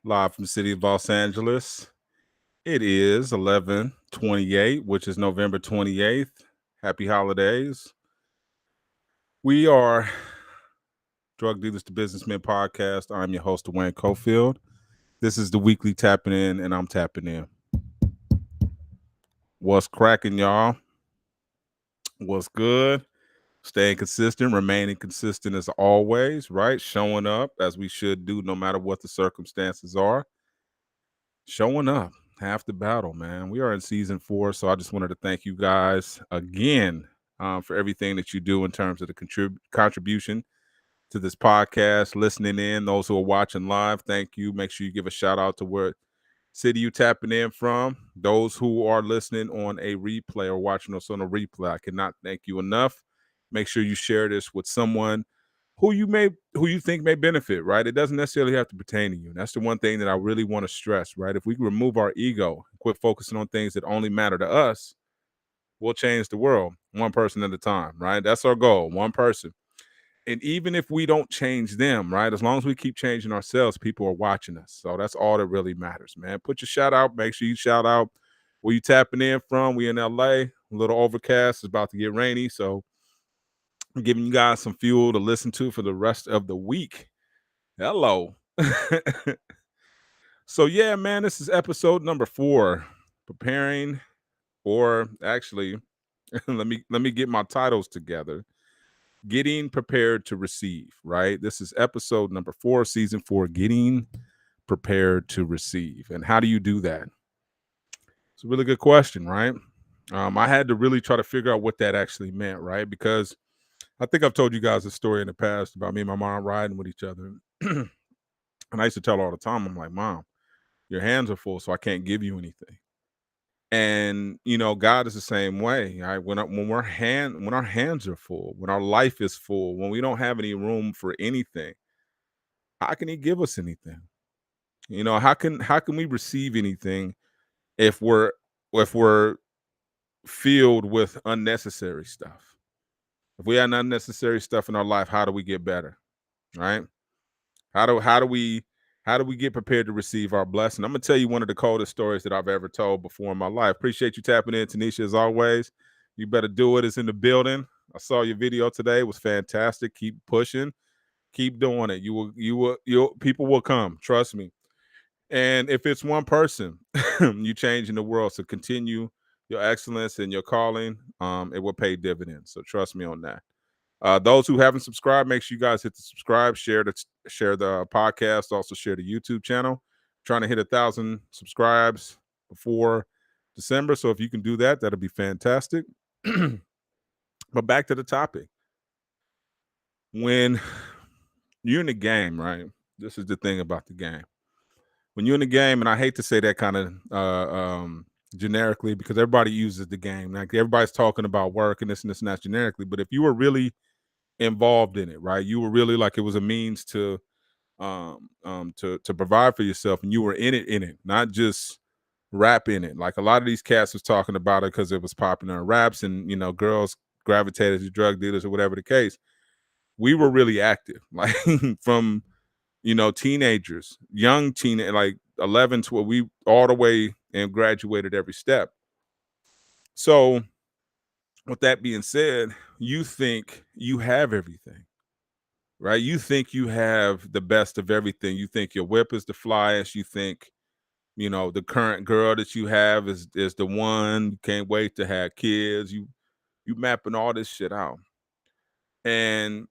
live from the city of Los Angeles. It is 11/28, which is November 28th. Happy holidays. We are Drug Dealers to Businessmen podcast. I'm your host, Duane. This is the weekly tapping in, and I'm tapping in. What's cracking, y'all? What's good? Staying consistent, remaining consistent as always, right? Showing up as we should do no matter what the circumstances are. Showing up, half the battle, man. We are in season 4, so I just wanted to thank you guys again for everything that you do in terms of the contribution to this podcast, listening in. Those who are watching live, thank you. Make sure you give a shout out to where city you tapping in from. Those who are listening on a replay or watching us on a replay, I cannot thank you enough. Make sure you share this with someone who you think may benefit, right? It doesn't necessarily have to pertain to you. That's the one thing that I really want to stress, right? If we can remove our ego, quit focusing on things that only matter to us, we'll change the world one person at a time, right? That's our goal, one person. And even if we don't change them, right? As long as we keep changing ourselves, people are watching us. So that's all that really matters, man. Put your shout out. Make sure you shout out where you tapping in from. We in LA, a little overcast. It's about to get rainy. So I'm giving you guys some fuel to listen to for the rest of the week. Hello. So yeah, man, this is episode number 4. Preparing, or actually, let me get my titles together. Getting prepared to receive, right? This is episode number 4, season 4, getting prepared to receive. And how do you do that? It's a really good question, right? I had to really try to figure out what that actually meant, right? Because I think I've told you guys a story in the past about me and my mom riding with each other. And I used to tell her all the time, I'm like, Mom, your hands are full, so I can't give you anything. And God is the same way. Right? When our hands are full, when our life is full, when we don't have any room for anything, how can He give us anything? How can we receive anything if we're filled with unnecessary stuff? If we have unnecessary stuff in our life, how do we get better? Right? How do we get prepared to receive our blessing? I'm gonna tell you one of the coldest stories that I've ever told before in my life. Appreciate you tapping in, Tanisha, as always. You better do it. It's in the building. I saw your video today. It was fantastic. Keep pushing. Keep doing it. People will come. Trust me. And if it's one person, you change in the world. So continue your excellence and your calling. It will pay dividends. So trust me on that. Those who haven't subscribed, make sure you guys hit the subscribe, share the podcast, also share the YouTube channel. Trying to hit 1,000 subscribes before December. So if you can do that, that'll be fantastic. But back to the topic. When you're in the game, right? This is the thing about the game. When you're in the game, and I hate to say that kind of generically because everybody uses the game. Like everybody's talking about work and this and that generically. But if you were really involved in it, right? You were really like it was a means to provide for yourself, and you were in it, not just rap in it. Like a lot of these cats was talking about it because it was popular in raps, and girls gravitated to drug dealers or whatever the case. We were really active, like from teenagers, young teenage, like 11 to we all the way and graduated every step. So with that being said, you think you have everything, right? You think you have the best of everything. You think your whip is the flyest. You think, the current girl that you have is the one. You can't wait to have kids. You mapping all this shit out. And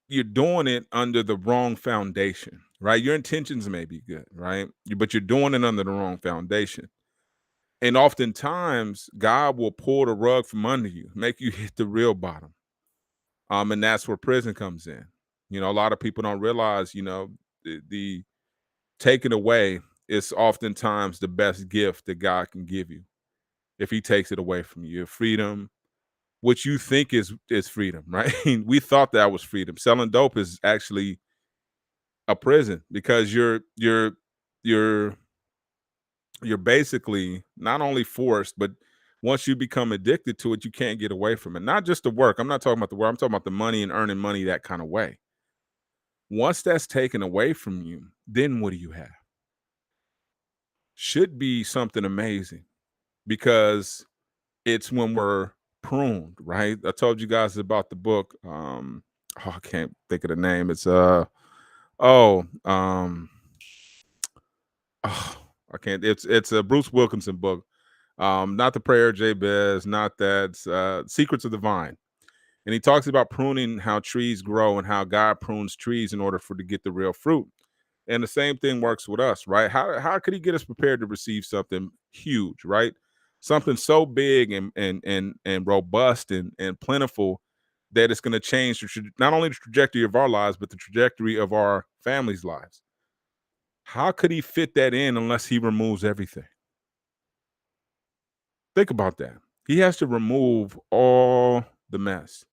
you're doing it under the wrong foundation, right? Your intentions may be good, right? But you're doing it under the wrong foundation. And oftentimes God will pull the rug from under you, make you hit the real bottom. And that's where prison comes in. A lot of people don't realize, the taken away is oftentimes the best gift that God can give you if He takes it away from you. Your freedom, what you think is freedom, right? We thought that was freedom. Selling dope is actually a prison because you're basically not only forced, but once you become addicted to it, you can't get away from it. Not just the work. I'm not talking about the work. I'm talking about the money and earning money that kind of way. Once that's taken away from you, then what do you have? Should be something amazing because it's when we're pruned, right? I told you guys about the book. I can't think of the name. It's oh, um, oh, I can't. It's a Bruce Wilkinson book. Not the Prayer of Jabez, not that. Secrets of the Vine, and he talks about pruning, how trees grow, and how God prunes trees in order for to get the real fruit. And the same thing works with us, right? How could he get us prepared to receive something huge, right? Something so big and robust and plentiful that it's going to change not only the trajectory of our lives, but the trajectory of our families' lives. How could he fit that in unless he removes everything? Think about that. He has to remove all the mess.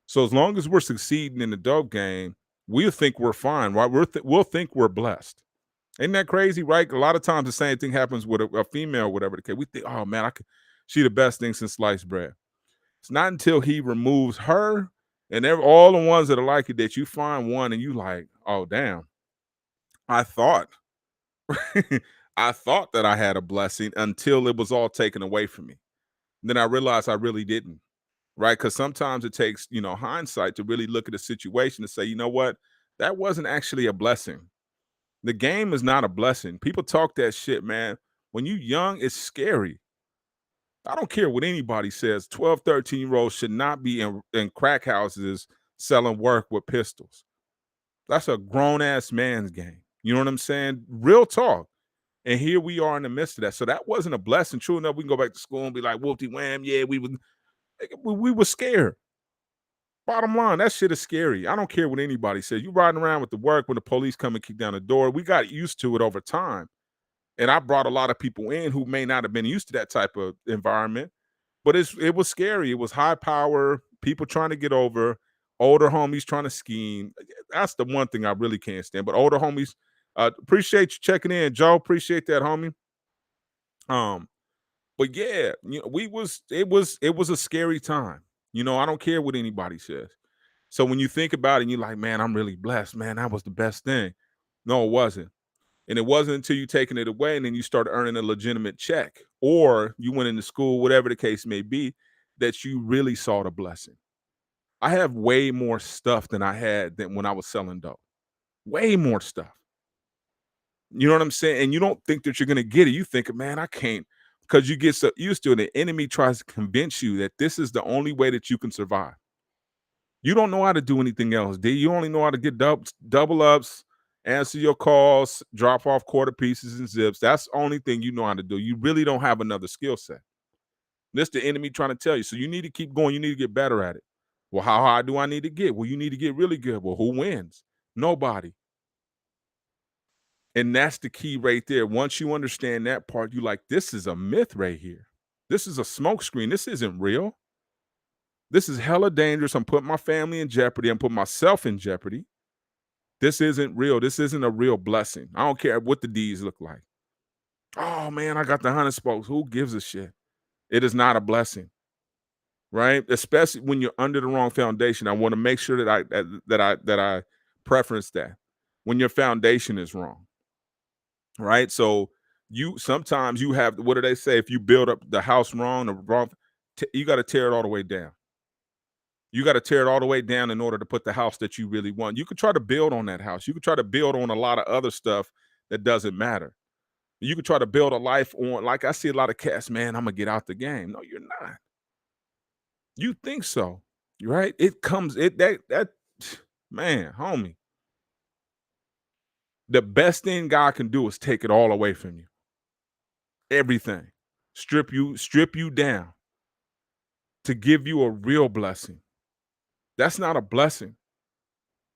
So as long as we're succeeding in the dope game, we'll think we're fine, right? We'll think we're blessed. Ain't that crazy, right? A lot of times the same thing happens with a female, whatever the case. We think, oh man, she the best thing since sliced bread. It's not until he removes her and all the ones that are like it that you find one and you like, oh damn, I thought, I thought that I had a blessing until it was all taken away from me. Then I realized I really didn't, right? Because sometimes it takes, hindsight to really look at a situation and say, you know what, that wasn't actually a blessing. The game is not a blessing. People talk that shit, man. When you young, it's scary. I don't care what anybody says. 12, 13-year-olds should not be in crack houses selling work with pistols. That's a grown-ass man's game. You know what I'm saying? Real talk. And here we are in the midst of that. So that wasn't a blessing. True enough, we can go back to school and be like, whoopty wham, yeah, we were scared. Bottom line, that shit is scary. I don't care what anybody says. You riding around with the work when the police come and kick down the door. We got used to it over time. And I brought a lot of people in who may not have been used to that type of environment, but it was scary. It was high power, people trying to get over, older homies trying to scheme. That's the one thing I really can't stand. But older homies, appreciate you checking in, Joe. Appreciate that, homie. But yeah, it was a scary time. I don't care what anybody says. So when you think about it, and you're like, man, I'm really blessed, man. That was the best thing. No, it wasn't. And it wasn't until you taking it away and then you start earning a legitimate check or you went into school, whatever the case may be, that you really saw the blessing. I have way more stuff than I had than when I was selling dope. Way more stuff. You know what I'm saying? And you don't think that you're going to get it. You think, man, I can't, because you get so used to it. The enemy tries to convince you that this is the only way that you can survive. You don't know how to do anything else, D. You only know how to get double ups, answer your calls, drop off quarter pieces and zips. That's the only thing you know how to do. You really don't have another skill set. This the enemy trying to tell you. So you need to keep going. You need to get better at it. Well, how high do I need to get? Well, you need to get really good. Well, who wins? Nobody. And that's the key right there. Once you understand that part, you like, this is a myth right here. This is a smokescreen. This isn't real. This is hella dangerous. I'm putting my family in jeopardy. I'm putting myself in jeopardy. This isn't real. This isn't a real blessing. I don't care what the D's look like. Oh man, I got the 100 spokes. Who gives a shit? It is not a blessing, right? Especially when you're under the wrong foundation. I want to make sure that I preference that when your foundation is wrong, right? So you sometimes you have, what do they say? If you build up the house wrong, you got to tear it all the way down. You got to tear it all the way down in order to put the house that you really want. You could try to build on that house. You could try to build on a lot of other stuff that doesn't matter. You could try to build a life on, like I see a lot of cats, man, I'm gonna get out the game. No, you're not. You think so, right? It comes, that man, homie. The best thing God can do is take it all away from you. Everything. Strip you down to give you a real blessing. That's not a blessing.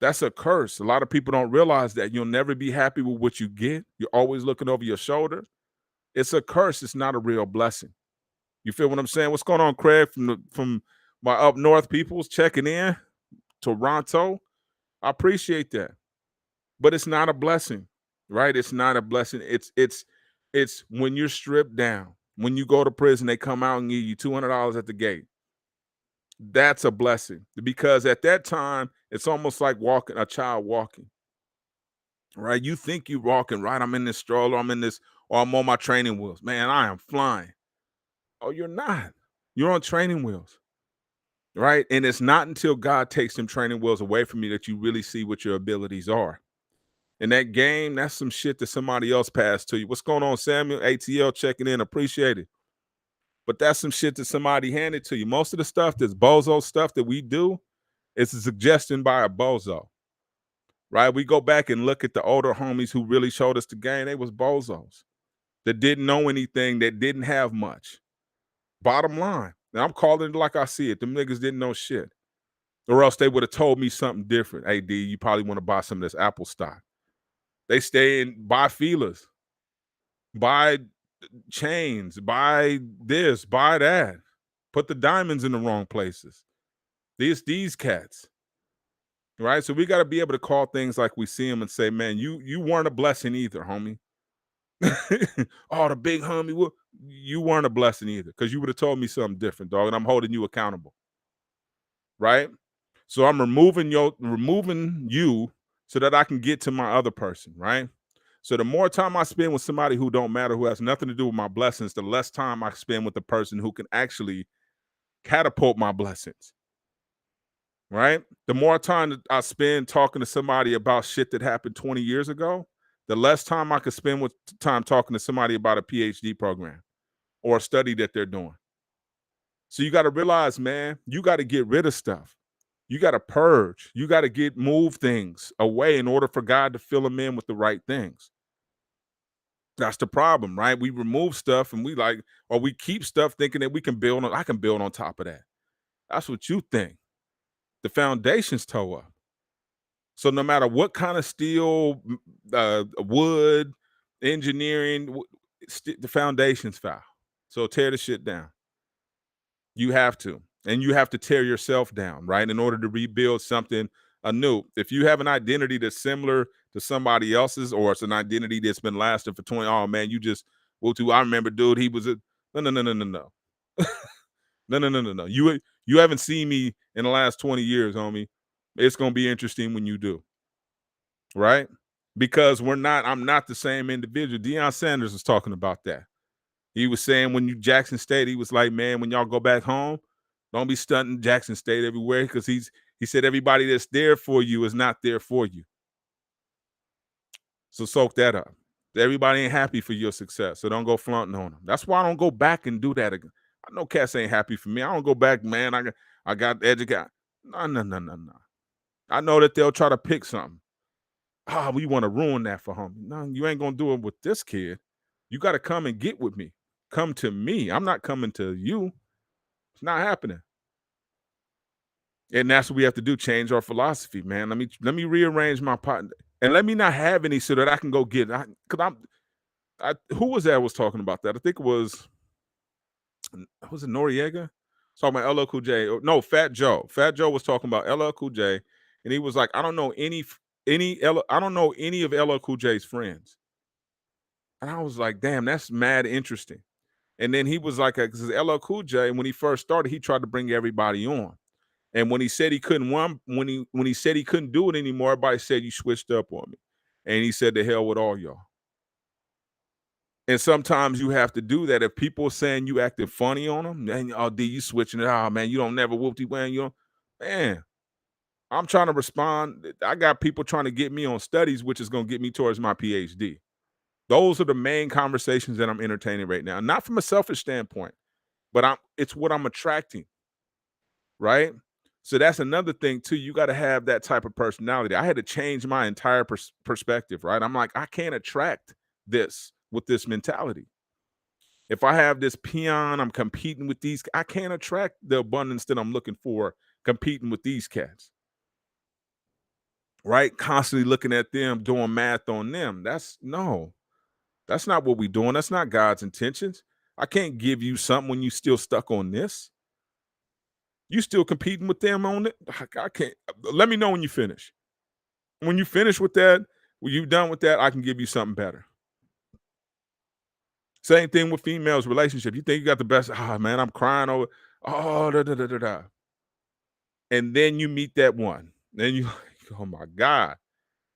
That's a curse. A lot of people don't realize that you'll never be happy with what you get. You're always looking over your shoulder. It's a curse. It's not a real blessing. You feel what I'm saying? What's going on, Craig, from my up north peoples checking in, Toronto? I appreciate that. But it's not a blessing, right? It's not a blessing. It's when you're stripped down. When you go to prison, they come out and give you $200 at the gate. That's a blessing because at that time, it's almost like walking a child walking, right? You think you walking, right? I'm in this stroller, I'm in this, or I'm on my training wheels. Man, I am flying. Oh, you're not. You're on training wheels, right? And it's not until God takes them training wheels away from you that you really see what your abilities are. And that game, that's some shit that somebody else passed to you. What's going on, Samuel? ATL checking in, appreciate it. But that's some shit that somebody handed to you. Most of the stuff that's bozo stuff that we do is a suggestion by a bozo, right? We go back and look at the older homies who really showed us the game. They was bozos that didn't know anything, that didn't have much. Bottom line. And I'm calling it like I see it. Them niggas didn't know shit. Or else they would have told me something different. Hey, D, you probably want to buy some of this Apple stock. They stay in, buy feelers, buy chains, buy this, buy that. Put the diamonds in the wrong places. These cats, right? So we got to be able to call things like we see them and say, man, you weren't a blessing either, homie. Oh, the big homie, you weren't a blessing either because you would have told me something different, dog. And I'm holding you accountable, right? So I'm removing you so that I can get to my other person, right? So the more time I spend with somebody who don't matter, who has nothing to do with my blessings, the less time I spend with the person who can actually catapult my blessings, right? The more time that I spend talking to somebody about shit that happened 20 years ago, the less time I could spend with time talking to somebody about a PhD program or a study that they're doing. So you got to realize, man, you got to get rid of stuff. You got to purge. You got to move things away in order for God to fill them in with the right things. That's the problem, right? We remove stuff and or we keep stuff thinking that we can build on. I can build on top of that. That's what you think. The foundation's toe up. So no matter what kind of steel, wood, engineering, the foundation's foul. So tear the shit down. You have to. And you have to tear yourself down, right? In order to rebuild something anew. If you have an identity that's similar to somebody else's, or it's an identity that's been lasting for 20, oh man, you just, well, too, I remember, dude, he was a, no, no, no, no, no, no. No, no, no, no, no. You haven't seen me in the last 20 years, homie. It's gonna be interesting when you do, right? Because I'm not the same individual. Deion Sanders was talking about that. He was saying when you Jackson State, he was like, man, when y'all go back home, don't be stunting Jackson State everywhere because he said everybody that's there for you is not there for you. So soak that up. Everybody ain't happy for your success, so don't go flaunting on them. That's why I don't go back and do that again. I know cats ain't happy for me. I don't go back, man. I got educated. No, no, no, no, no. I know that they'll try to pick something. Ah, we want to ruin that for homie. No, you ain't gonna do it with this kid. You got to come and get with me. Come to me. I'm not coming to you. It's not happening. And that's what we have to do, change our philosophy, man. Let me rearrange my pot and let me not have any so that I can go get it. Who was that was talking about that? I think it was it Noriega? Talking about LL Cool J. No, Fat Joe. Fat Joe was talking about LL Cool J, and he was like, I don't know I don't know any of LL Cool J's friends. And I was like, damn, that's mad interesting. And then he was like, because LL Cool J, when he first started, he tried to bring everybody on. And when he said he couldn't when he said he couldn't do it anymore, everybody said you switched up on me. And he said, the hell with all y'all. And sometimes you have to do that. If people are saying you acting funny on them, then oh D, you switching it. Oh man, you don't never whoop when you don't. Man, I'm trying to respond. I got people trying to get me on studies, which is going to get me towards my PhD. Those are the main conversations that I'm entertaining right now. Not from a selfish standpoint, but it's what I'm attracting, right? So that's another thing too. You got to have that type of personality. I had to change my entire perspective, right? I'm like, I can't attract this with this mentality. If I have this peon, I'm competing with these. I can't attract the abundance that I'm looking for competing with these cats, right? Constantly looking at them, doing math on them. That's not what we're doing. That's not God's intentions. I can't give you something when you still stuck on this. You still competing with them on it? I can't. Let me know when you finish. When you finish with that, when you're done with that, I can give you something better. Same thing with females relationship. You think you got the best? Ah, man, I'm crying over. Oh, da da da da da. And then you meet that one. Then you like, oh my God,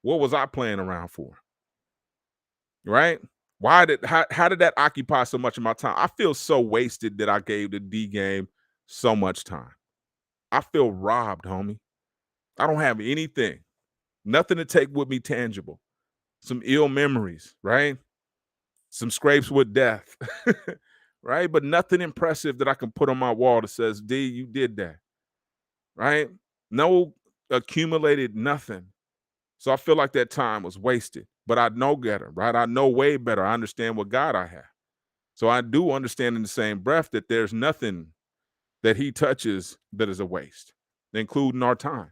what was I playing around for? Right? How did that occupy so much of my time? I feel so wasted that I gave the D game so much time. I feel robbed, homie. I don't have anything, nothing to take with me tangible. Some ill memories, right? Some scrapes with death, right? But nothing impressive that I can put on my wall that says, D, you did that, right? No accumulated nothing. So I feel like that time was wasted, but I know better, right? I know way better. I understand what God I have. So I do understand in the same breath that there's nothing that he touches that is a waste, including our time.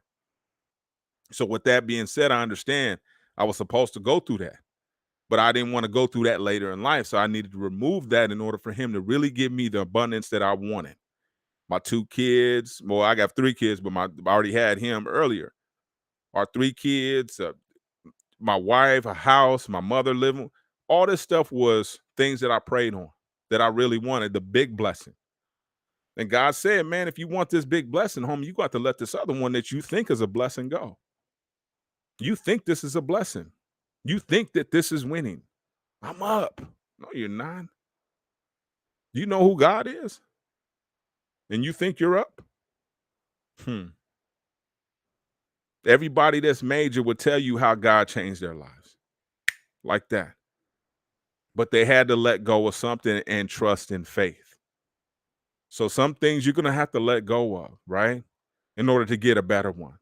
So with that being said, I understand I was supposed to go through that, but I didn't want to go through that later in life. So I needed to remove that in order for him to really give me the abundance that I wanted. My 2 kids, well, I got 3 kids, but I already had him earlier. Our 3 kids, my wife, a house, my mother living, all this stuff was things that I prayed on that I really wanted, the big blessing. And God said, man, if you want this big blessing, homie, you got to let this other one that you think is a blessing go. You think this is a blessing. You think that this is winning. I'm up. No, you're not. You know who God is? And you think you're up? Hmm. Everybody that's major would tell you how God changed their lives like that. But they had to let go of something and trust in faith. So some things you're going to have to let go of, right? In order to get a better one.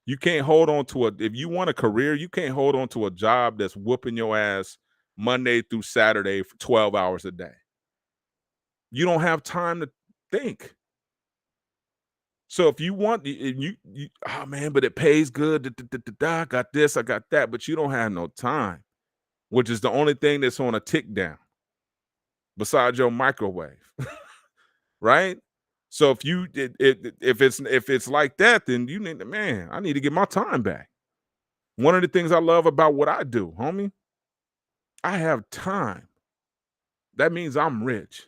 You can't hold on to if you want a career, you can't hold on to a job that's whooping your ass Monday through Saturday for 12 hours a day. You don't have time to think. So if you want, oh man, but it pays good. I got this, I got that, but you don't have no time, which is the only thing that's on a tick down besides your microwave, right? So if if it's like that, then you need to, man, I need to get my time back. One of the things I love about what I do, homie, I have time. That means I'm rich.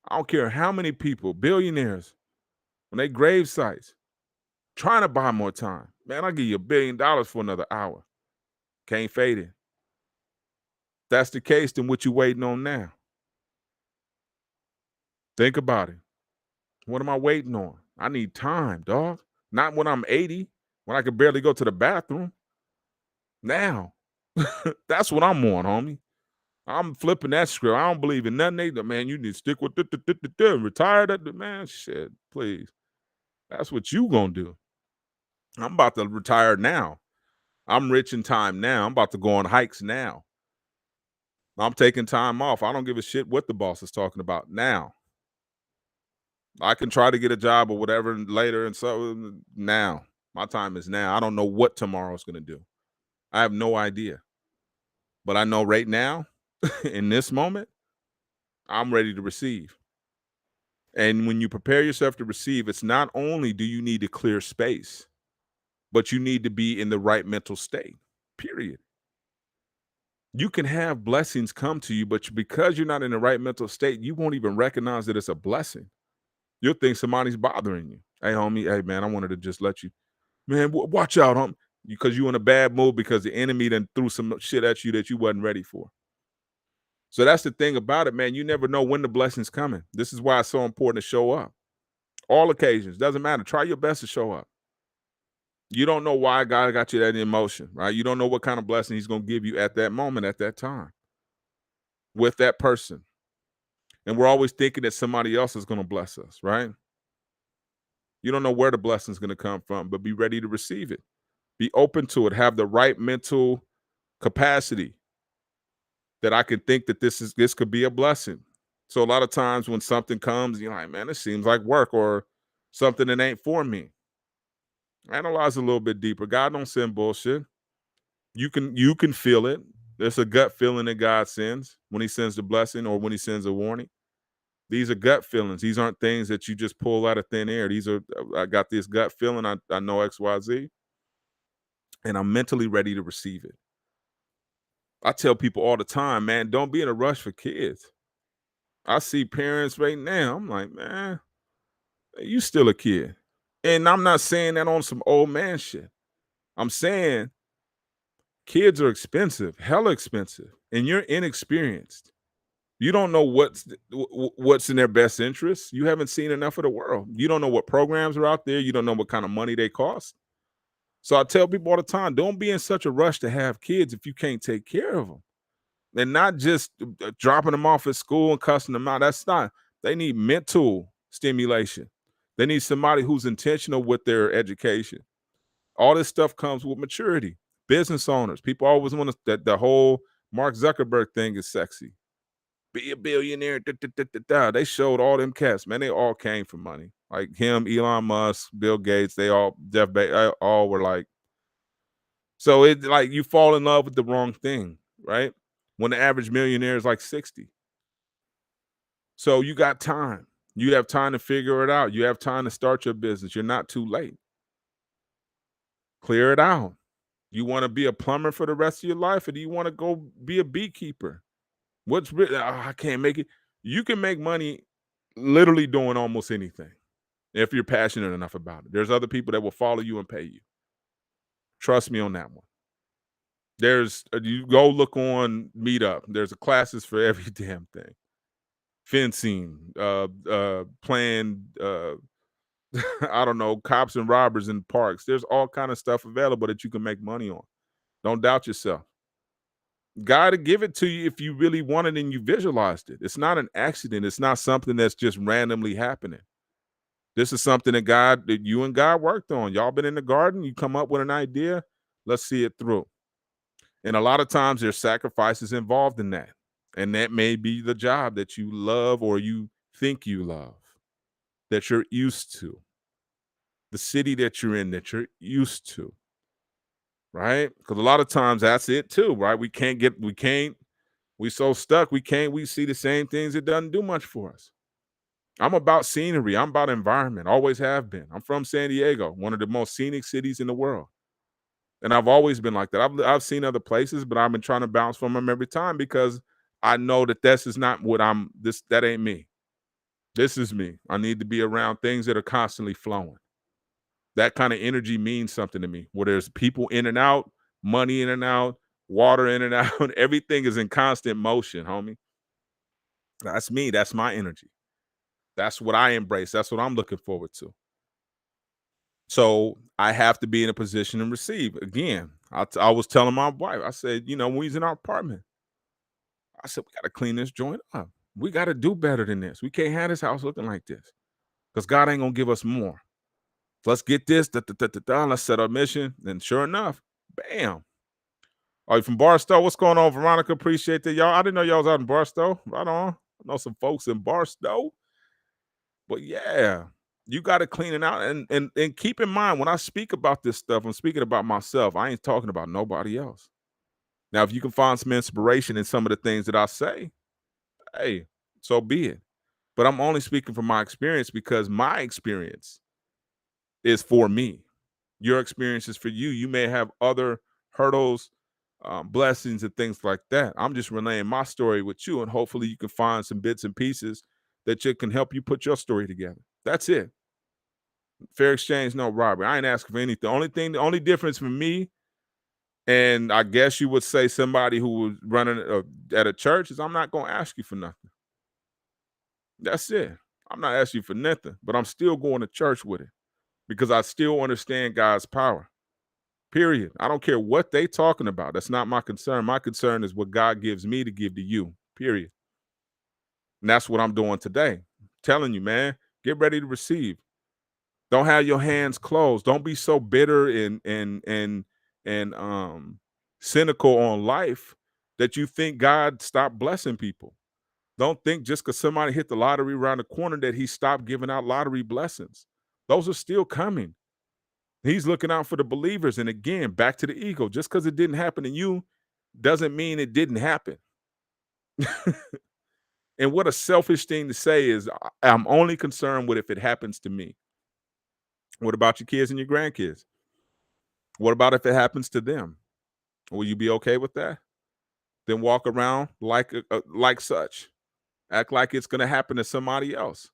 I don't care how many people, billionaires, when they grave sites, trying to buy more time. Man, I'll give you $1 billion for another hour. Can't fade it. That's the case, then what you waiting on now? Think about it. What am I waiting on? I need time, dog. Not when I'm 80, when I can barely go to the bathroom. Now. That's what I'm on, homie. I'm flipping that script. I don't believe in nothing. Man, you need to stick with and retire that. Man, shit, please. That's what you gonna do. I'm about to retire now. I'm rich in time now. I'm about to go on hikes now. I'm taking time off. I don't give a shit what the boss is talking about now. I can try to get a job or whatever later. And so now, my time is now. I don't know what tomorrow's going to do. I have no idea. But I know right now, in this moment, I'm ready to receive. And when you prepare yourself to receive, it's not only do you need to clear space, but you need to be in the right mental state, period. You can have blessings come to you, but because you're not in the right mental state, you won't even recognize that it's a blessing. You'll think somebody's bothering you. Hey, homie, hey, man, I wanted to just let you, man, watch out, homie, because you in a bad mood because the enemy then threw some shit at you that you wasn't ready for. So that's the thing about it, man. You never know when the blessing's coming. This is why it's so important to show up. All occasions, doesn't matter. Try your best to show up. You don't know why God got you that emotion, right? You don't know what kind of blessing he's going to give you at that moment, at that time, with that person. And we're always thinking that somebody else is going to bless us, right? You don't know where the blessing is going to come from, but be ready to receive it. Be open to it. Have the right mental capacity that I can think that this could be a blessing. So a lot of times when something comes, you're like, man, this seems like work or something that ain't for me. Analyze a little bit deeper. God don't send bullshit. You can feel it. There's a gut feeling that God sends when he sends the blessing or when he sends a warning. These are gut feelings. These aren't things that you just pull out of thin air. These are, I got this gut feeling. I know XYZ, and I'm mentally ready to receive it. I tell people all the time, man, don't be in a rush for kids. I see parents right now. I'm like, man, You still a kid. And I'm not saying that on some old man shit. I'm saying kids are expensive, hella expensive, and you're inexperienced. You don't know what's in their best interest. You haven't seen enough of the world. You don't know what programs are out there. You don't know what kind of money they cost. So I tell people all the time, don't be in such a rush to have kids if you can't take care of them. And not just dropping them off at school and cussing them out. That's not. They need mental stimulation. They need somebody who's intentional with their education. All this stuff comes with maturity. Business owners, people always want to that the whole Mark Zuckerberg thing is sexy. Be a billionaire. Da, da, da, da, da. They showed all them cats, man. They all came from money. Like him, Elon Musk, Bill Gates. They all Jeff Bezos, all were like. So it's like you fall in love with the wrong thing, right? When the average millionaire is like 60. So you got time. You have time to figure it out. You have time to start your business. You're not too late. Clear it out. You want to be a plumber for the rest of your life, or do you want to go be a beekeeper? What's really, I can't make it. You can make money literally doing almost anything if you're passionate enough about it. There's other people that will follow you and pay you. Trust me on that one. There's you go look on Meetup. There's classes for every damn thing. Fencing, playing, I don't know, cops and robbers in parks. There's all kind of stuff available that you can make money on. Don't doubt yourself. God to give it to you if you really want it and you visualized it. It's not an accident. It's not something that's just randomly happening. This is something that you and God worked on. Y'all been in the garden, you come up with an idea, let's see it through. And a lot of times there's sacrifices involved in that. And that may be the job that you love or you think you love, that you're used to, the city that you're in that you're used to, right? Because a lot of times that's it too, right? We so stuck, we see the same things. It doesn't do much for us. I'm about scenery. I'm about environment. Always have been. I'm from San Diego, one of the most scenic cities in the world. And I've always been like that. I've seen other places, but I've been trying to bounce from them every time because I know that this is not what that ain't me. This is me. I need to be around things that are constantly flowing. That kind of energy means something to me, where there's people in and out, money in and out, water in and out. Everything is in constant motion, homie. That's me. That's my energy. That's what I embrace. That's what I'm looking forward to. So I have to be in a position to receive. Again, I was telling my wife, I said, when we was in our apartment, I said, we got to clean this joint up. We got to do better than this. We can't have this house looking like this because God ain't going to give us more. So let's get this, let's set our mission. And sure enough, bam. Are you from Barstow? What's going on, Veronica? Appreciate that, y'all. I didn't know y'all was out in Barstow. Right on. I know some folks in Barstow. But yeah, you got to clean it out. And keep in mind, when I speak about this stuff, I'm speaking about myself. I ain't talking about nobody else. Now, if you can find some inspiration in some of the things that I say, hey, so be it. But I'm only speaking from my experience because my experience is for me. Your experience is for you. You may have other hurdles, blessings, and things like that. I'm just relaying my story with you, and hopefully you can find some bits and pieces that can help you put your story together. That's it. Fair exchange, no robbery. I ain't asking for anything. The only difference for me, and I guess you would say somebody who was running at a church, is I'm not going to ask you for nothing. That's it. I'm not asking you for nothing, but I'm still going to church with it because I still understand God's power. Period. I don't care what they talking about. That's not my concern. My concern is what God gives me to give to you. Period. And that's what I'm doing today. Telling you, man, get ready to receive. Don't have your hands closed. Don't be so bitter and cynical on life that you think God stopped blessing people. Don't think just because somebody hit the lottery around the corner that he stopped giving out lottery blessings. Those are still coming. He's looking out for the believers. And again, back to the ego. Just because it didn't happen to you doesn't mean it didn't happen. And what a selfish thing to say is, I'm only concerned with if it happens to me. What about your kids and your grandkids? What about if it happens to them? Will you be okay with that? Then walk around like such. Act like it's going to happen to somebody else.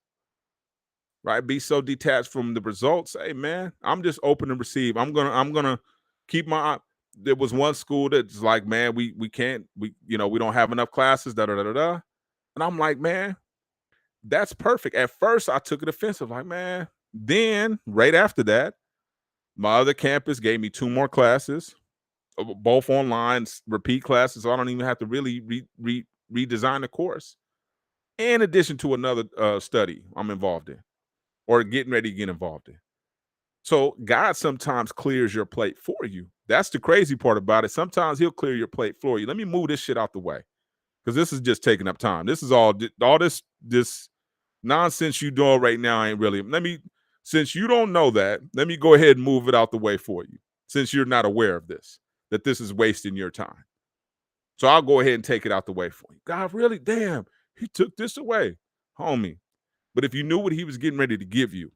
right? Be so detached from the results. Hey man, I'm just open to receive. I'm gonna keep my there was one school that's like, man, we can't, we don't have enough classes, da da da da da. And I'm like, man, that's perfect. At first I took it offensive, like, man. Then right after that, my other campus gave me two more classes, both online, repeat classes, so I don't even have to really redesign the course. In addition to another study I'm involved in or getting ready to get involved in. So God sometimes clears your plate for you. That's the crazy part about it. Sometimes He'll clear your plate for you. Let me move this shit out the way because this is just taking up time. This is all this nonsense you doing right now ain't really. Since you don't know that, let me go ahead and move it out the way for you. Since you're not aware of this, that this is wasting your time. So I'll go ahead and take it out the way for you. God, really? Damn, He took this away, homie. But if you knew what He was getting ready to give you,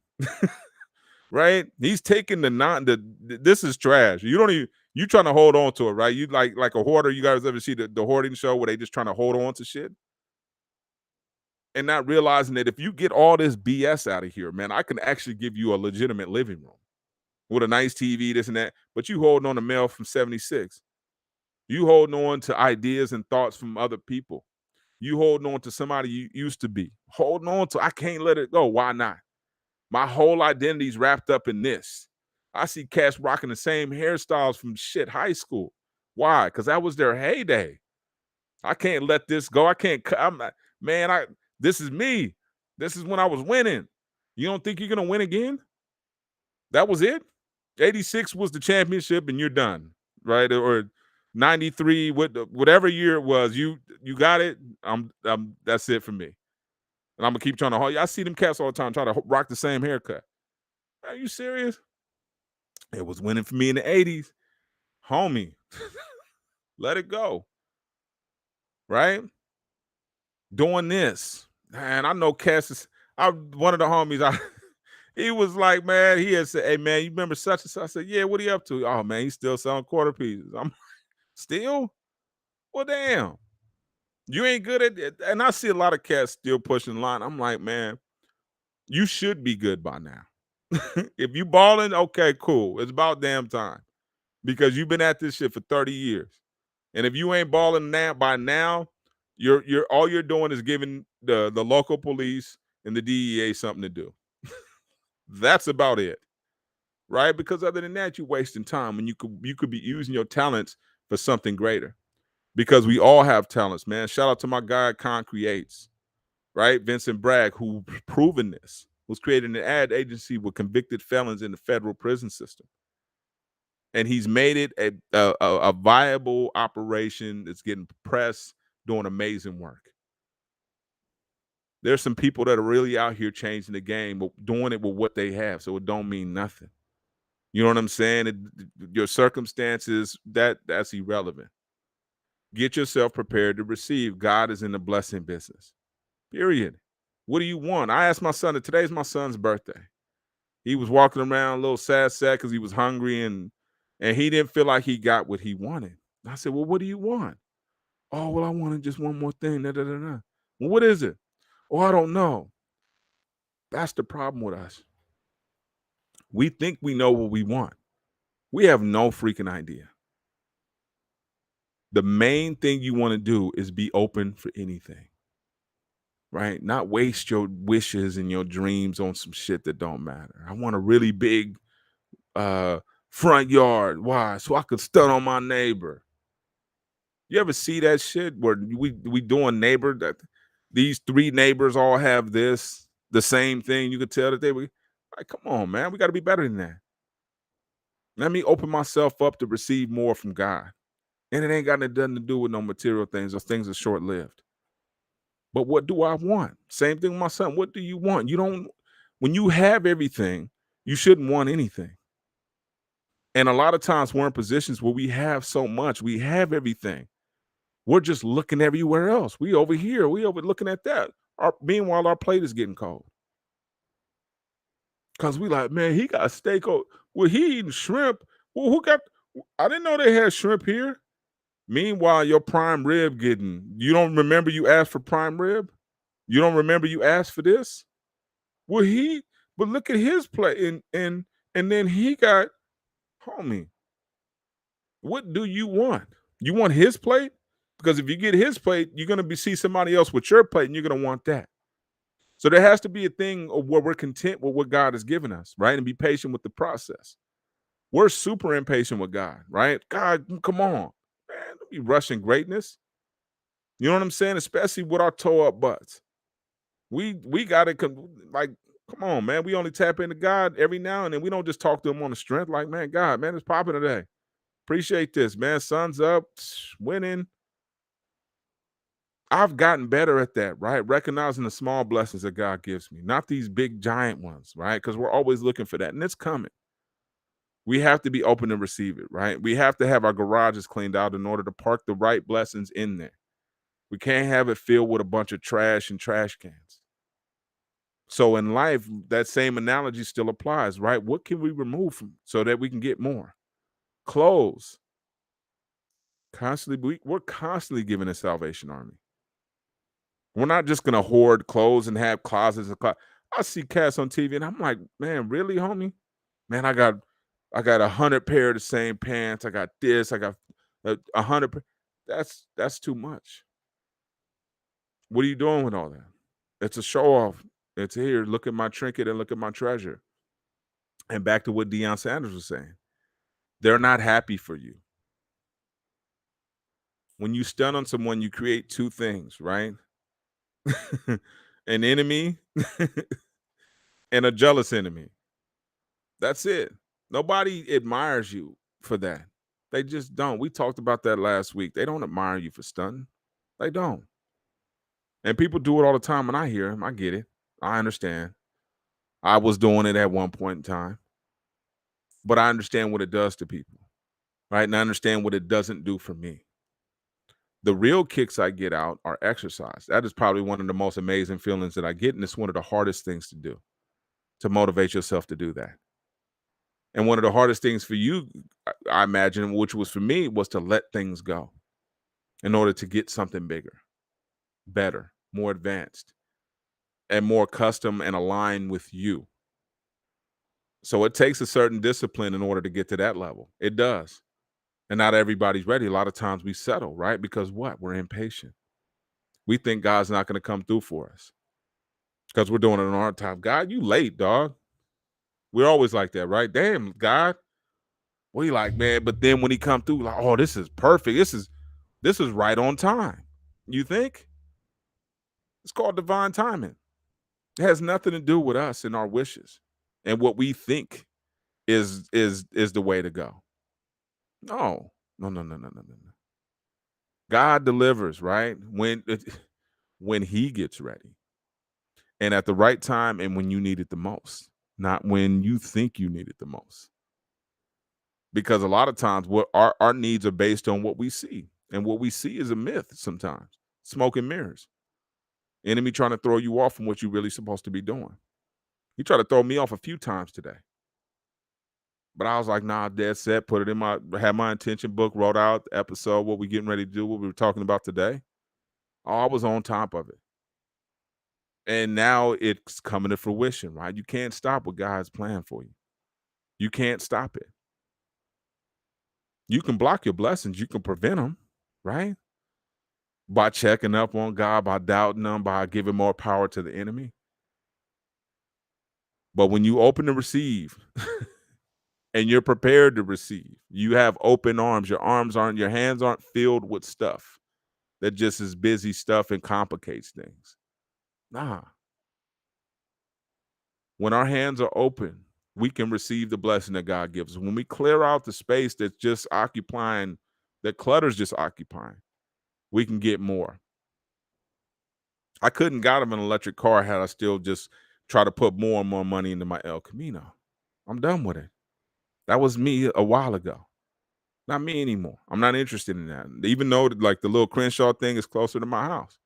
right? He's taking this is trash. You don't even you trying to hold on to it, right? You like a hoarder. You guys ever see the hoarding show where they just trying to hold on to shit and not realizing that if you get all this BS out of here, man, I can actually give you a legitimate living room with a nice TV, this and that. But you holding on to mail from 76. You holding on to ideas and thoughts from other people. You holding on to somebody you used to be. Holding on to, I can't let it go. Why not? My whole identity's wrapped up in this. I see cats rocking the same hairstyles from shit high school. Why? Because that was their heyday. I can't let this go. I can't. I'm not, man. This is me. This is when I was winning. You don't think you're gonna win again? That was it. 86 was the championship, and you're done, right? Or 93, whatever year it was, you got it. That's it for me. And I'm gonna keep trying to hold you. I see them cats all the time try to rock the same haircut. Are you serious? It was winning for me in the 80s. Homie, let it go. Right? Doing this. Man, I know Cass is one of the homies. He was like, man, he had said, hey man, you remember such and such? I said, yeah, what are you up to? Oh man, he's still selling quarter pieces. I'm still? Well, damn. You ain't good at it. And I see a lot of cats still pushing the line. I'm like, man, you should be good by now. If you balling, okay, cool. It's about damn time. Because you've been at this shit for 30 years. And if you ain't balling now by now, you're all you're doing is giving the local police and the DEA something to do. That's about it. Right? Because other than that, you're wasting time when you could be using your talents for something greater. Because we all have talents, man. Shout out to my guy Con Creates, right? Vincent Bragg, who's proven this, who's created an ad agency with convicted felons in the federal prison system. And he's made it a viable operation that's getting press, doing amazing work. There's some people that are really out here changing the game, but doing it with what they have, so it don't mean nothing. You know what I'm saying? Your circumstances, that's irrelevant. Get yourself prepared to receive. God is in the blessing business. Period. What do you want? I asked my son, today's my son's birthday. He was walking around a little sad because he was hungry and he didn't feel like he got what he wanted. I said, well, what do you want? Oh, well, I wanted just one more thing. Da, da, da, da. Well, what is it? Oh, I don't know. That's the problem with us. We think we know what we want. We have no freaking idea. The main thing you want to do is be open for anything, right? Not waste your wishes and your dreams on some shit that don't matter. I want a really big front yard. Why? So I could stun on my neighbor. You ever see that shit where we doing neighbor that these three neighbors all have the same thing? You could tell that they were like, come on, man, we got to be better than that. Let me open myself up to receive more from God. And it ain't got nothing to do with no material things or things are short-lived. But what do I want? Same thing with my son. What do you want? You don't, when you have everything, you shouldn't want anything. And a lot of times we're in positions where we have so much, we have everything. We're just looking everywhere else. We over here, we over looking at that. Meanwhile, our plate is getting cold. Cause we like, man, he got steak. Well, he eating shrimp. Well, who got? I didn't know they had shrimp here. Meanwhile, your prime rib getting. You don't remember you asked for prime rib? You don't remember you asked for this? Well, But look at his play, and then he got, homie, what do you want? You want his plate? Because if you get his plate, you're gonna be see somebody else with your plate, and you're gonna want that. So there has to be a thing of where we're content with what God has given us, right? And be patient with the process. We're super impatient with God, right? God, come on, man, don't be rushing greatness. You know what I'm saying? Especially with our toe up butts. We got to like, come on, man. We only tap into God every now and then. We don't just talk to Him on the strength. Like, man, God, man, it's popping today. Appreciate this, man. Sun's up, winning. I've gotten better at that, right? Recognizing the small blessings that God gives me, not these big giant ones, right? Because we're always looking for that, and it's coming. We have to be open to receive it, right? We have to have our garages cleaned out in order to park the right blessings in there. We can't have it filled with a bunch of trash and trash cans. So in life, that same analogy still applies, right? What can we remove from so that we can get more? Clothes. We're constantly giving a Salvation Army. We're not just gonna hoard clothes and have closets and I see cats on TV and I'm like, man, really, homie? Man, I got 100 pair of the same pants. I got this. I got 100. That's too much. What are you doing with all that? It's a show off. It's here. Look at my trinket and look at my treasure. And back to what Deion Sanders was saying, they're not happy for you. When you stun on someone, you create two things, right? An enemy and a jealous enemy. That's it. Nobody admires you for that. They just don't. We talked about that last week. They don't admire you for stunting. They don't. And people do it all the time, and I hear them. I get it. I understand. I was doing it at one point in time, but I understand what it does to people, right? And I understand what it doesn't do for me. The real kicks I get out are exercise. That is probably one of the most amazing feelings that I get, and it's one of the hardest things to do, to motivate yourself to do that. And one of the hardest things for you, I imagine, which was for me, was to let things go in order to get something bigger, better, more advanced, and more custom and aligned with you. So it takes a certain discipline in order to get to that level. It does. And not everybody's ready. A lot of times we settle, right? Because what? We're impatient. We think God's not going to come through for us because we're doing it on our time. God, you late, dog. We're always like that, right? Damn, God. We like, man, but then when he come through, like, oh, this is perfect. This is right on time. You think? It's called divine timing. It has nothing to do with us and our wishes and what we think is the way to go. No. No, no, no, no, no, no, no. God delivers, right? When he gets ready. And at the right time and when you need it the most, not when you think you need it the most. Because a lot of times what our needs are based on what we see. And what we see is a myth sometimes. Smoke and mirrors. Enemy trying to throw you off from what you're really supposed to be doing. He tried to throw me off a few times today. But I was like, nah, dead set, put it in had my intention book, wrote out the episode, what we getting ready to do, what we were talking about today. Oh, I was on top of it. And now it's coming to fruition, right? You can't stop what God's plan for you. You can't stop it. You can block your blessings. You can prevent them, right? By checking up on God, by doubting them, by giving more power to the enemy. But when you open to receive and you're prepared to receive, you have open arms. Your hands aren't filled with stuff that just is busy stuff and complicates things. Nah. When our hands are open, we can receive the blessing that God gives us. When we clear out the space that's just occupying, that clutter's just occupying, we can get more. I couldn't got him an electric car had I still just try to put more and more money into my El Camino. I'm done with it. That was me a while ago. Not me anymore. I'm not interested in that. Even though like the little Crenshaw thing is closer to my house.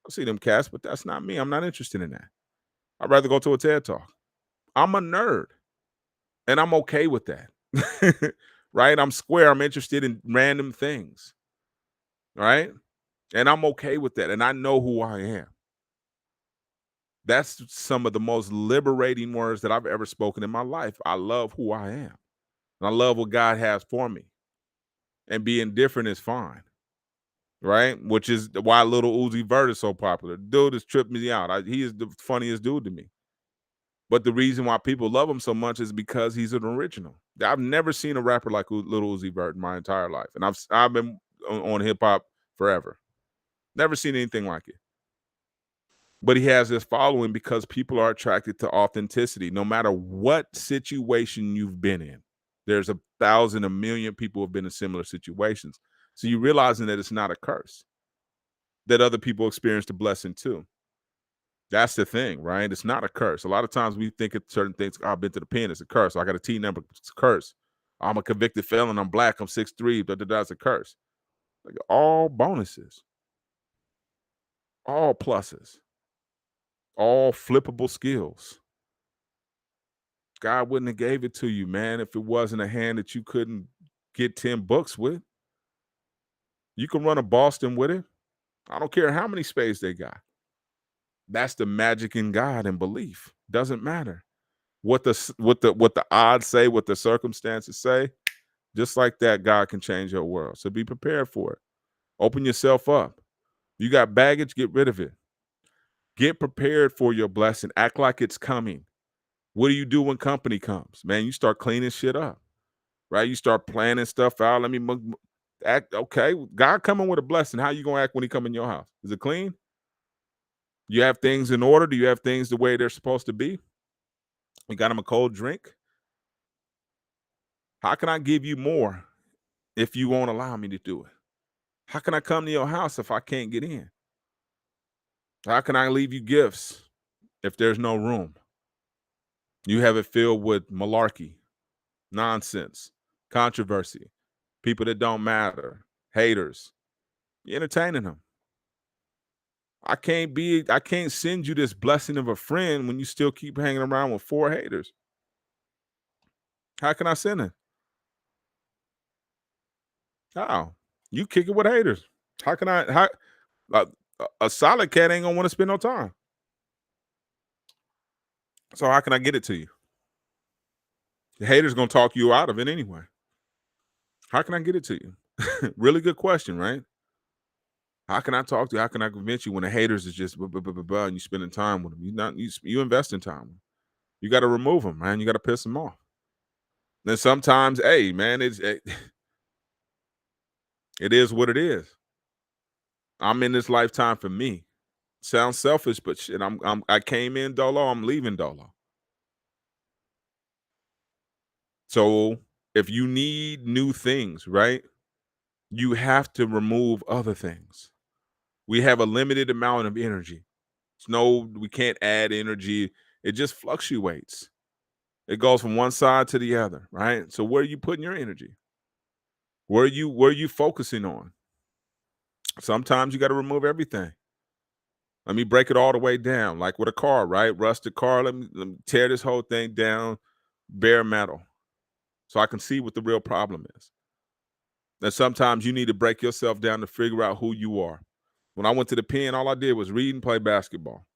I see them cats, but that's not me. I'm not interested in that. I'd rather go to a TED Talk. I'm a nerd. And I'm okay with that. Right? I'm square. I'm interested in random things. Right? And I'm okay with that. And I know who I am. That's some of the most liberating words that I've ever spoken in my life. I love who I am. And I love what God has for me. And being different is fine. Right? Which is why little Uzi Vert is so popular. Dude has tripped me out. He is the funniest dude to me. But the reason why people love him so much is because he's an original. I've never seen a rapper like Little Uzi Vert in my entire life, and I've been on hip hop forever. Never seen anything like it. But he has this following because people are attracted to authenticity, no matter what situation you've been in. There's 1,000, a million people who have been in similar situations. So you realizing that it's not a curse, that other people experience the blessing too. That's the thing, right? It's not a curse. A lot of times we think of certain things. Oh, I've been to the pen. It's a curse. I got a T number. It's a curse. I'm a convicted felon. I'm black. I'm 6'3". That's a curse. Like all bonuses, all pluses, all flippable skills. God wouldn't have gave it to you, man, if it wasn't a hand that you couldn't get 10 books with. You can run a Boston with it. I don't care how many spades they got. That's the magic in God and belief. Doesn't matter what the odds say, what the circumstances say. Just like that, God can change your world. So be prepared for it. Open yourself up. You got baggage, get rid of it. Get prepared for your blessing. Act like it's coming. What do you do when company comes? Man, you start cleaning shit up, right? You start planning stuff out. Let me act okay. God coming with a blessing. How you gonna act when he come in your house? Is it clean? You have things in order? Do you have things the way they're supposed to be? You got him a cold drink? How can I give you more if you won't allow me to do it? How can I come to your house if I can't get in? How can I leave you gifts if there's no room? You have it filled with malarkey, nonsense, controversy, people that don't matter, haters. You're entertaining them. I can't send you this blessing of a friend when you still keep hanging around with 4 haters. How can I send it? How? You kick it with haters. How can I uh, a solid cat ain't gonna want to spend no time. So how can I get it to you? The haters gonna talk you out of it anyway. How can I get it to you? Really good question, right? How can I talk to you? How can I convince you when the haters is just and you spending time with them? You invest in time. You got to remove them, man. You got to piss them off. Then sometimes, hey, man, it is what it is. I'm in this lifetime for me. Sounds selfish, but shit, I came in dolo. I'm leaving dolo. So if you need new things, right, you have to remove other things. We have a limited amount of energy. We can't add energy. It just fluctuates. It goes from one side to the other, right? So where are you putting your energy? Where are you focusing on? Sometimes you got to remove everything. Let me break it all the way down, like with a car, right? Rusted car. Let me tear this whole thing down, bare metal, so I can see what the real problem is. And sometimes you need to break yourself down to figure out who you are. When I went to the pen, all I did was read and play basketball.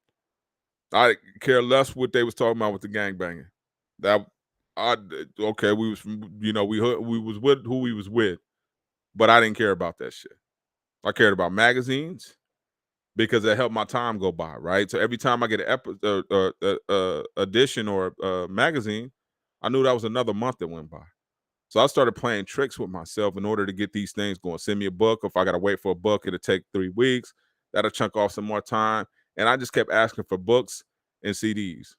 I care less what they was talking about with the gangbanging. That I okay, we was we was with who we was with, but I didn't care about that shit. I cared about magazines because it helped my time go by, right? So every time I get an edition or a magazine, I knew that was another month that went by. So I started playing tricks with myself in order to get these things going. Send me a book. If I got to wait for a book, it'll take 3 weeks. That'll chunk off some more time. And I just kept asking for books and CDs.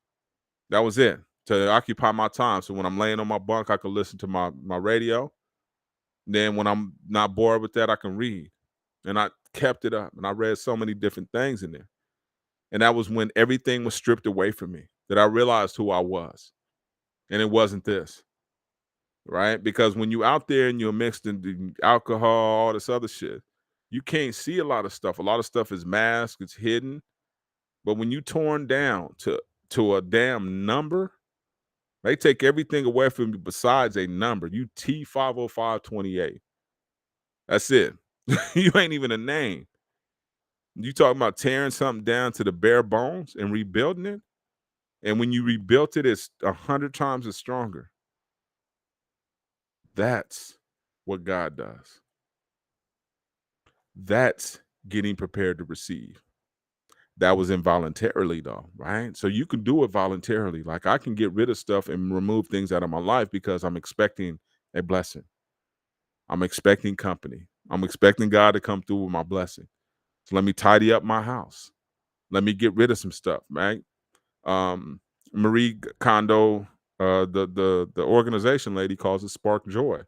That was it to occupy my time. So when I'm laying on my bunk, I can listen to my radio. Then when I'm not bored with that, I can read. And I kept it up. And I read so many different things in there. And that was when everything was stripped away from me that I realized who I was. And it wasn't this. Right? Because when you out there and you're mixed in the alcohol, all this other shit, you can't see a lot of stuff. A lot of stuff is masked, it's hidden. But when you torn down to a damn number, they take everything away from you besides a number. You T50528. That's it. You ain't even a name. You talking about tearing something down to the bare bones and rebuilding it? And when you rebuilt it, it's 100 times as stronger. That's what God does. That's getting prepared to receive. That was involuntarily though, right? So you can do it voluntarily. Like I can get rid of stuff and remove things out of my life because I'm expecting a blessing. I'm expecting company. I'm expecting God to come through with my blessing. So let me tidy up my house. Let me get rid of some stuff, right? Marie Kondo, the organization lady, calls it spark joy,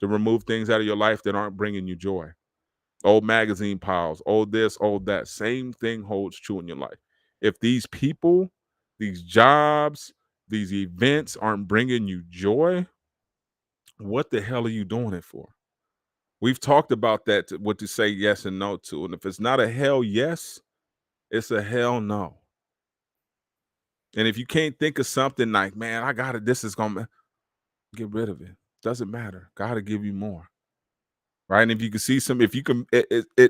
to remove things out of your life that aren't bringing you joy. Old magazine piles, old this, old that. Same thing holds true in your life. If these people, these jobs, these events aren't bringing you joy, what the hell are you doing it for? We've talked about that, what to say yes and no to. And if it's not a hell yes, it's a hell no. And if you can't think of something like, man, I got it, this is going to get rid of it. Doesn't matter. God will give you more. Right. And if you can see some, if you can,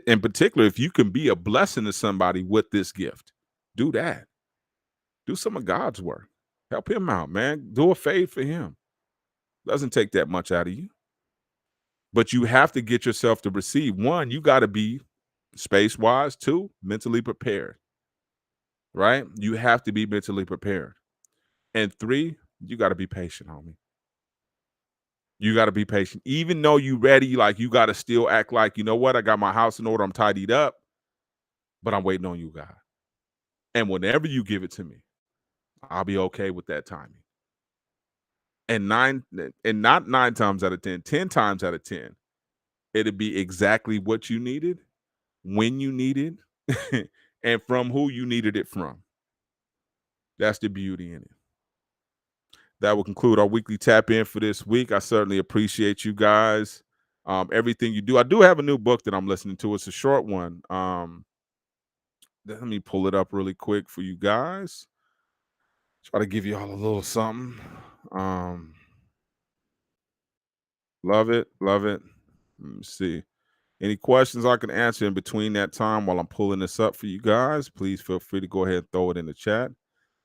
in particular, if you can be a blessing to somebody with this gift, do that. Do some of God's work. Help him out, man. Do a fade for him. Doesn't take that much out of you. But you have to get yourself to receive. One, you got to be space wise. Two, mentally prepared. Right. You have to be mentally prepared. And three, you got to be patient, homie. You got to be patient. Even though you ready, like you got to still act like, you know what? I got my house in order. I'm tidied up, but I'm waiting on you, God. And whenever you give it to me, I'll be okay with that timing. And not 9 times out of 10, 10 times out of 10, it'll be exactly what you needed, when you needed, and from who you needed it from. That's the beauty in it. That will conclude our weekly tap in for this week. I certainly appreciate you guys. Everything you do. I do have a new book that I'm listening to. It's a short one. Let me pull it up really quick for you guys. Try to give you all a little something. Love it. Love it. Let me see. Any questions I can answer in between that time while I'm pulling this up for you guys, please feel free to go ahead and throw it in the chat.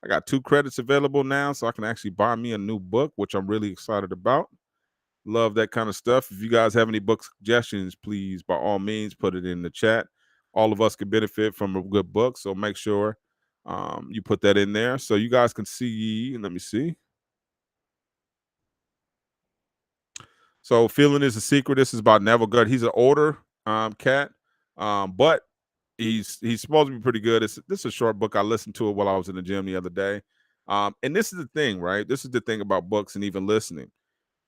I got 2 credits available now, so I can actually buy me a new book, which I'm really excited about. Love that kind of stuff. If you guys have any book suggestions, please, by all means, put it in the chat. All of us can benefit from a good book, so make sure you put that in there so you guys can see. Let me see. So, Feeling is a Secret. This is about Neville Goddard. He's an older cat, but he's supposed to be pretty good. This is a short book. I listened to it while I was in the gym the other day. And this is the thing, right? This is the thing about books and even listening.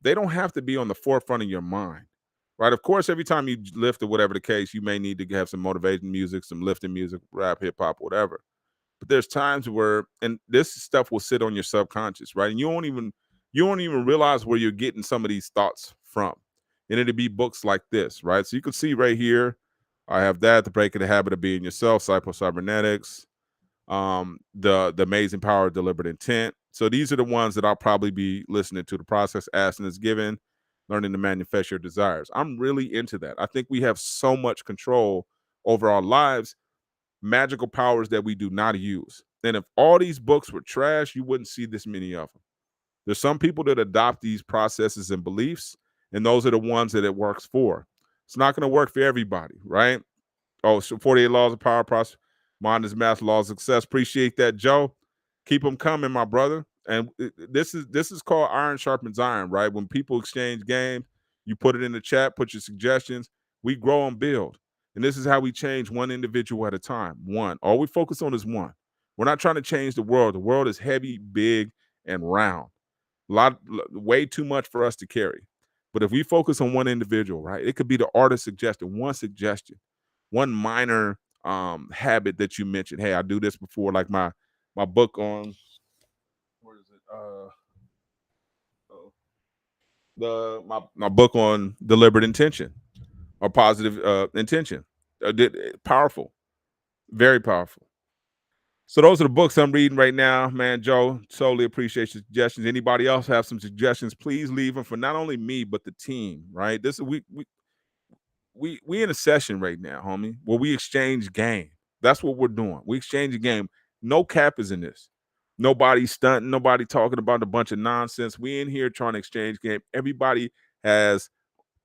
They don't have to be on the forefront of your mind, right? Of course, every time you lift or whatever the case, you may need to have some motivation music, some lifting music, rap, hip hop, whatever. But there's times where, and this stuff will sit on your subconscious, right? And you don't even realize where you're getting some of these thoughts from. And it'll be books like this, right? So you can see right here, I have that, The Breaking the Habit of Being Yourself, Psycho-Cybernetics, the Amazing Power of Deliberate Intent. So these are the ones that I'll probably be listening to. The Process, Asking is Given, Learning to Manifest Your Desires. I'm really into that. I think we have so much control over our lives, magical powers that we do not use. And if all these books were trash, you wouldn't see this many of them. There's some people that adopt these processes and beliefs, and those are the ones that it works for. It's not going to work for everybody, right? Oh, so 48 Laws of Power, Prosper, Mind is Master, Laws of Success. Appreciate that, Joe. Keep them coming, my brother. And this is called iron sharpens iron, right? When people exchange games, you put it in the chat, put your suggestions. We grow and build. And this is how we change one individual at a time. One. All we focus on is one. We're not trying to change the world. The world is heavy, big, and round. Way too much for us to carry. But if we focus on one individual, right? It could be the artist suggestion, one minor habit that you mentioned. Hey, I do this before, like my book on, where is it? My book on deliberate intention or positive intention. Powerful, very powerful. So those are the books I'm reading right now, man. Joe, totally appreciate your suggestions. Anybody else have some suggestions? Please leave them for not only me but the team. Right? This is we we in a session right now, homie, where we exchange game. That's what we're doing. We exchange a game. No cap is in this. Nobody stunting, nobody talking about a bunch of nonsense. We in here trying to exchange game. Everybody has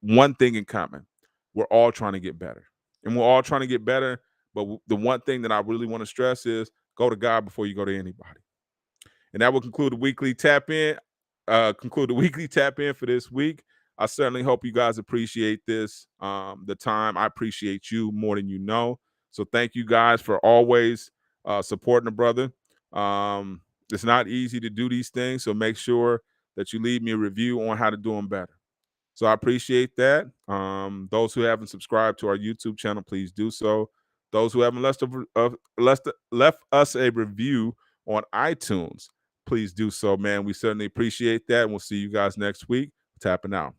one thing in common. We're all trying to get better. And we're all trying to get better. But the one thing that I really want to stress is go to God before you go to anybody. And that will conclude the weekly tap in. Conclude the weekly tap in for this week. I certainly hope you guys appreciate this. The time. I appreciate you more than you know. So thank you guys for always supporting the brother. It's not easy to do these things, so make sure that you leave me a review on how to do them better. So I appreciate that. Those who haven't subscribed to our YouTube channel, please do so. Those who haven't left us a review on iTunes, please do so, man. We certainly appreciate that. And we'll see you guys next week. Tapping out.